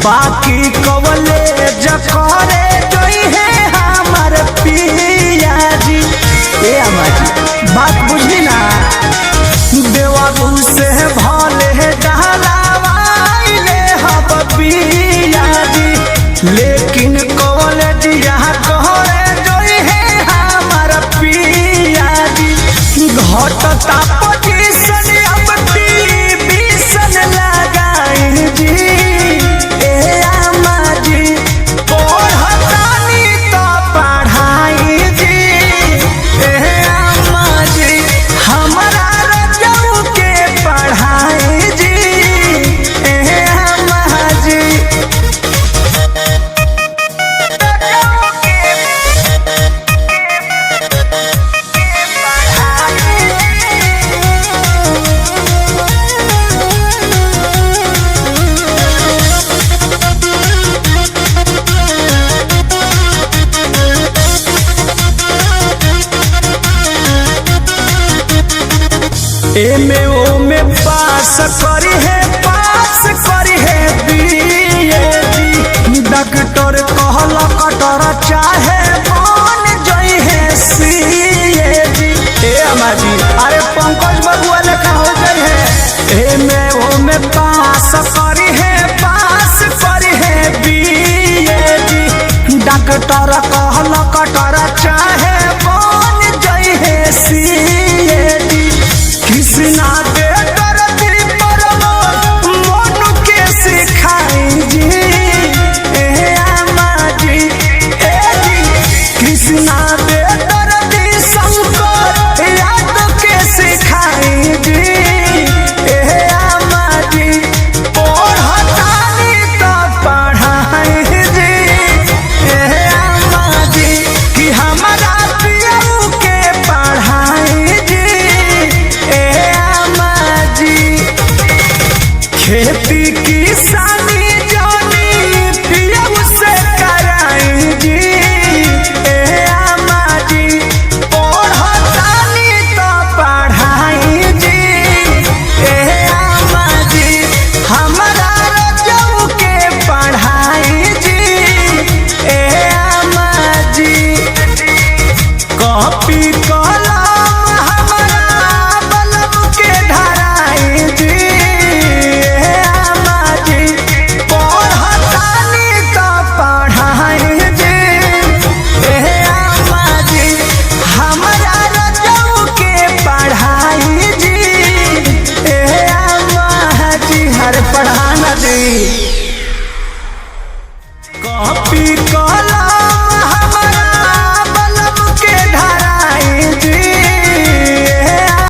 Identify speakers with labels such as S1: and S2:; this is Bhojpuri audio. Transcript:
S1: बाकी कवले जकरे जोई है हमार पिया जी। ए अम्मा जी बात बुझली ना, देवरू से भले डहलावाइले हब पिया जी, लेकिन कवले दिया कहरे जोई है हमार पिया जी। घटता पोजीशन अब टीवीशन लगाई जी। ए अम्मा जी पढ़तानी तो पढ़ाई जी। ए अम्मा जी हमरा रजऊ के पढ़ाई जी। ए अम्मा जी एमे ओमे पास करी है, पास करी है बीए। डॉक्टर कहल कटर चाहे बन जई है सीए जी। ए अम्मा जी अरे पंकज बबुआ लेखा हो गई है। एमे ओमे पास करी है, पास करी है बीए जी। डॉक्टर कहल कटर चाहे बन जई है सीए जी। कृष्णा दे करती परमो मोनू के सिखाई जी। ए अम्मा जी ए जी कृष्णा दे करती शंकर याद के सिखाई जी। ए अम्मा जी पढ़तानी तो पढ़ाई जी। ए अम्मा जी कि हमारा पियऊ के पढ़ाई जी। खेती किसान